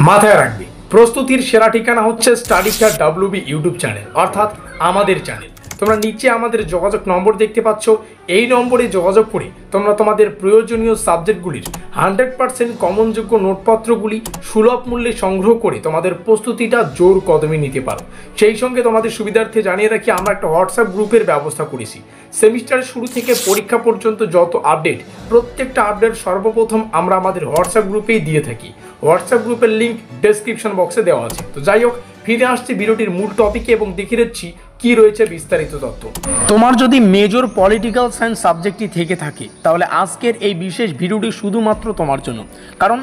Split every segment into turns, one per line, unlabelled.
মাথায় রাখবে, প্রস্তুতির সেরা ঠিকানা হচ্ছে স্টাডিস্টার WB ইউটিউব চ্যানেল, অর্থাৎ আমাদের চ্যানেল। তোমরা নিচে আমাদের যোগাযোগ নম্বর দেখতে পাচ্ছ, এই নম্বরে যোগাযোগ করে তোমরা তোমাদের প্রয়োজনীয় সাবজেক্টগুলির 100% কমনযোগ্য নোটপত্রগুলি সুলভ মূল্যে সংগ্রহ করে তোমাদের প্রস্তুতিটা জোর কদমে নিতে পারো। সেই সঙ্গে তোমাদের সুবিধার্থে জানিয়ে রাখি, আমরা একটা হোয়াটসঅ্যাপ গ্রুপের ব্যবস্থা করেছি। সেমিস্টারের শুরু থেকে পরীক্ষা পর্যন্ত যত আপডেট, প্রত্যেকটা আপডেট সর্বপ্রথম আমরা আমাদের হোয়াটসঅ্যাপ গ্রুপেই দিয়ে থাকি। হোয়াটসঅ্যাপ গ্রুপের লিঙ্ক ডেসক্রিপশন বক্সে দেওয়া আছে। তো যাই হোক, ফিরে আসছি ভিডিওটির মূল টপিকে এবং দেখিয়ে দিচ্ছি কি রয়েছে বিস্তারিত তথ্য। তোমার যদি মেজর পলিটিক্যাল সায়েন্স সাবজেক্টটি থেকে থাকে, তাহলে আজকের এই বিশেষ ভিডিওটি শুধুমাত্র তোমার জন্য। কারণ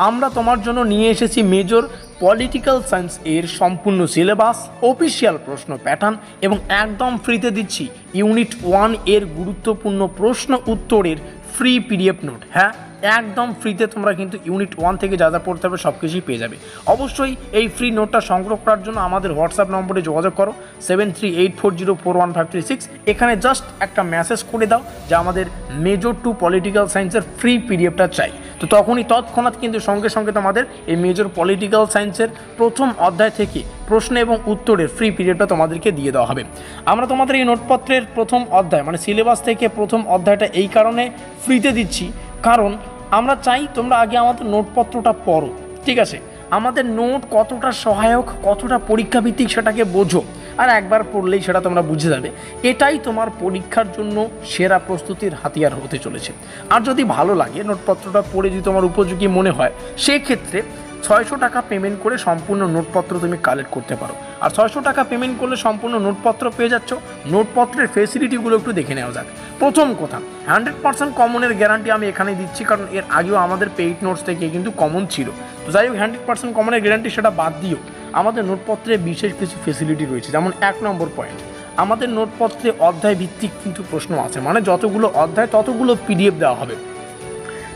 আমরা তোমার জন্য নিয়ে এসেছি মেজর পলিটিক্যাল সায়েন্স এর সম্পূর্ণ সিলেবাস, অফিসিয়াল প্রশ্ন প্যাটার্ন এবং একদম ফ্রিতে দিচ্ছি ইউনিট 1 এর গুরুত্বপূর্ণ প্রশ্ন উত্তরের ফ্রি PDF নোট। হ্যাঁ, একদম ফ্রিতে তোমরা কিন্তু ইউনিট 1 থেকে যা যা পড়তে হবে সব কিছুই পেয়ে যাবে। অবশ্যই এই ফ্রি নোটটা সংগ্রহ করার জন্য আমাদের হোয়াটসঅ্যাপ নম্বরে যোগাযোগ করো 7384041536। এখানে জাস্ট একটা মেসেজ করে দাও যে আমাদের মেজর 2 পলিটিক্যাল সায়েন্সের ফ্রি PDFটা চাই। তো তখনই তৎক্ষণাৎ কিন্তু সঙ্গে সঙ্গে তোমাদের এই মেজর পলিটিক্যাল সায়েন্সের প্রথম অধ্যায় থেকে প্রশ্ন এবং উত্তরের ফ্রি PDFটা তোমাদেরকে দিয়ে দেওয়া হবে। আমরা তোমাদের এই নোটপত্রের প্রথম অধ্যায় মানে সিলেবাস থেকে প্রথম অধ্যায়টা এই কারণে ফ্রিতে দিচ্ছি, কারণ আমরা চাই তোমরা আগে আমাদের নোটপত্রটা পড়ো। ঠিক আছে, আমাদের নোট কতটা সহায়ক, কতটা পরীক্ষাভিত্তিক সেটাকে বোঝো, আর একবার পড়লেই সেটা তোমরা বুঝে যাবে। এটাই তোমার পরীক্ষার জন্য সেরা প্রস্তুতির হাতিয়ার হতে চলেছে। আর যদি ভালো লাগে নোটপত্রটা পড়ে যদি তোমার উপযোগী মনে হয়, সেক্ষেত্রে 600 টাকা পেমেন্ট করে সম্পূর্ণ নোটপত্র তুমি কালেক্ট করতে পারো। আর 600 টাকা পেমেন্ট করলে সম্পূর্ণ নোটপত্র পেয়ে যাচ্ছ। নোটপত্রের ফেসিলিটিগুলো একটু দেখে নেওয়া যাক। প্রথম কথা, 100% কমনের গ্যারান্টি আমি এখানে দিচ্ছি, কারণ এর আগেও আমাদের পেইড নোটস থেকে কিন্তু কমন ছিল। তো যাই হোক, 100% কমনের গ্যারান্টি সেটা বাদ দিও, আমাদের নোটপত্রে বিশেষ কিছু ফেসিলিটি রয়েছে। যেমন 1 নম্বর পয়েন্ট, আমাদের নোটপত্রে অধ্যায় ভিত্তিক কিন্তু প্রশ্ন আছে, মানে যতগুলো অধ্যায় ততগুলো PDF দেওয়া হবে।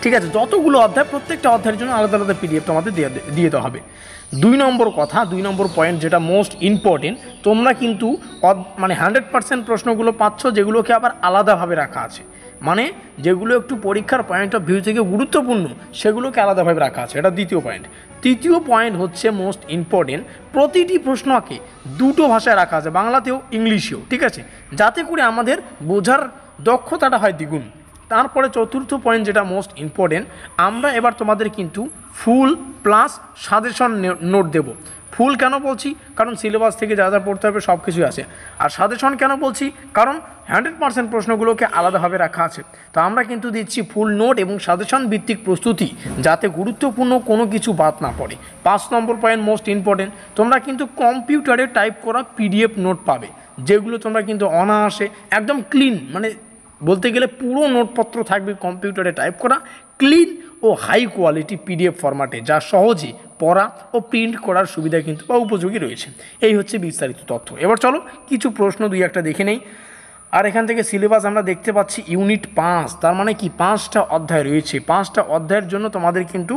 ঠিক আছে, যতগুলো অধ্যায় প্রত্যেকটা অধ্যায়ের জন্য আলাদা আলাদা PDF তোমাদের দিয়ে দেওয়া হবে। 2 নম্বর কথা, 2 নম্বর পয়েন্ট যেটা মোস্ট ইম্পর্টেন্ট, তোমরা কিন্তু মানে 100% প্রশ্নগুলো পাচ্ছ, যেগুলোকে আবার আলাদাভাবে রাখা আছে। মানে যেগুলো একটু পরীক্ষার পয়েন্ট অফ ভিউ থেকে গুরুত্বপূর্ণ, সেগুলোকে আলাদাভাবে রাখা আছে। এটা দ্বিতীয় পয়েন্ট। তৃতীয় পয়েন্ট হচ্ছে মোস্ট ইম্পর্টেন্ট, প্রতিটি প্রশ্নকে দুটো ভাষায় রাখা আছে, বাংলাতেও ইংলিশেও। ঠিক আছে, যাতে করে আমাদের বোঝার দক্ষতাটা হয় দ্বিগুণ। তারপরে চতুর্থ পয়েন্ট যেটা মোস্ট ইম্পর্টেন্ট, আমরা এবার তোমাদের কিন্তু ফুল প্লাস সাজেশন নোট দেব। ফুল কেন বলছি, কারণ সিলেবাস থেকে যা যা পড়তে হবে সব কিছুই আছে। আর সাজেশন কেন বলছি, কারণ 100% প্রশ্নগুলোকে আলাদাভাবে রাখা আছে। তো আমরা কিন্তু দিচ্ছি ফুল নোট এবং সাজেশন ভিত্তিক প্রস্তুতি, যাতে গুরুত্বপূর্ণ কোনো কিছু বাদ না পড়ে। 5 নম্বর পয়েন্ট মোস্ট ইম্পর্টেন্ট, তোমরা কিন্তু কম্পিউটারে টাইপ করা PDF নোট পাবে, যেগুলো তোমরা কিন্তু অনায়াসে একদম ক্লিন, মানে বলতে গেলে পুরো নোটপত্র থাকবে কম্পিউটারে টাইপ করা, ক্লিন ও হাই কোয়ালিটি PDF ফরম্যাটে, যা সহজে পড়া ও প্রিন্ট করার সুবিধা কিন্তু বা উপযোগী রয়েছে। এই হচ্ছে বিস্তারিত তথ্য। এবার চলো কিছু প্রশ্ন 2-1টা দেখে নেই। আর এখান থেকে সিলেবাস আমরা দেখতে পাচ্ছি ইউনিট 5, তার মানে কি 5টা অধ্যায় রয়েছে। 5টা অধ্যায়ের জন্য তোমাদের কিন্তু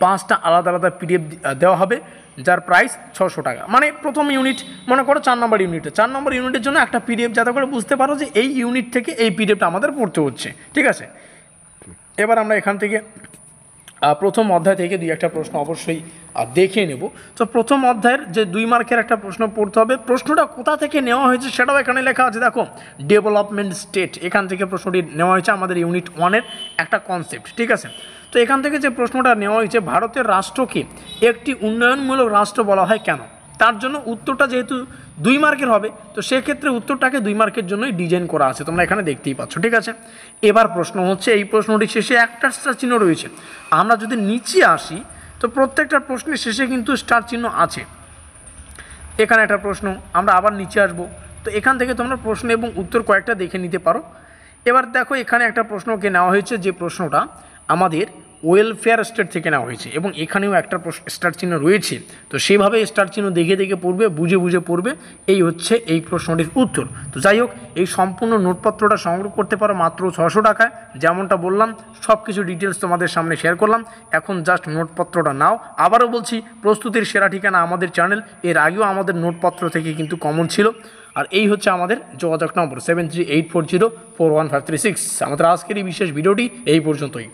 5টা আলাদা আলাদা PDF দেওয়া হবে, যার প্রাইস 600 টাকা। মানে প্রথম ইউনিট মনে করো 4 নম্বর ইউনিটে, 4 নম্বর ইউনিটের জন্য একটা PDF, যাতে করে বুঝতে পারো যে এই ইউনিট থেকে এই PDFটা আমাদের পড়তে হচ্ছে। ঠিক আছে, এবার আমরা এখান থেকে প্রথম অধ্যায় থেকে 2-1টা প্রশ্ন অবশ্যই দেখে নেব। তো প্রথম অধ্যায়ের যে 2 মার্কের একটা প্রশ্ন পড়তে হবে। প্রশ্নটা কোথা থেকে নেওয়া হয়েছে সেটাও এখানে লেখা আছে, দেখো, ডেভেলপমেন্ট স্টেট, এখান থেকে প্রশ্নটি নেওয়া হয়েছে আমাদের ইউনিট 1-এর একটা কনসেপ্ট। ঠিক আছে, তো এখান থেকে যে প্রশ্নটা নেওয়া হয়েছে, ভারতের রাষ্ট্রকে একটি উন্নয়নমূলক রাষ্ট্র বলা হয় কেন? তার জন্য উত্তরটা যেহেতু 2 মার্কের হবে, তো সেক্ষেত্রে উত্তরটাকে 2 মার্কের জন্যই ডিজাইন করা আছে, তোমরা এখানে দেখতেই পাচ্ছ। ঠিক আছে, এবার প্রশ্ন হচ্ছে, এই প্রশ্নটির শেষে একটা স্টার চিহ্ন রয়েছে। আমরা যদি নিচে আসি, তো প্রত্যেকটা প্রশ্নের শেষে কিন্তু স্টার চিহ্ন আছে। এখানে একটা প্রশ্ন, আমরা আবার নিচে আসব, তো এখান থেকে তোমরা প্রশ্ন এবং উত্তর কয়েকটা দেখে নিতে পারো। এবার দেখো, এখানে একটা প্রশ্নকে নেওয়া হয়েছে, যে প্রশ্নটা আমাদের ওয়েলফেয়ার স্টেট থেকে নেওয়া হয়েছে, এবং এখানেও একটা স্টার চিহ্ন রয়েছে। তো সেভাবে স্টার চিহ্ন দেখে দেখে পড়বে, বুঝে বুঝে পড়বে। এই হচ্ছে এই প্রশ্নটির উত্তর। তো যাই হোক, এই সম্পূর্ণ নোটপত্রটা সংগ্রহ করতে পারো মাত্র 600 টাকায়। যেমনটা বললাম, সব কিছু ডিটেলস তোমাদের সামনে শেয়ার করলাম। এখন জাস্ট নোটপত্রটা নাও। আবারও বলছি, প্রস্তুতির সেরা ঠিকানা আমাদের চ্যানেল। এর আগেও আমাদের নোটপত্র থেকে কিন্তু কমন ছিল। আর এই হচ্ছে আমাদের যোগাযোগ নম্বর 7384041536। আমাদের আজকের এই বিশেষ ভিডিওটি এই পর্যন্তই।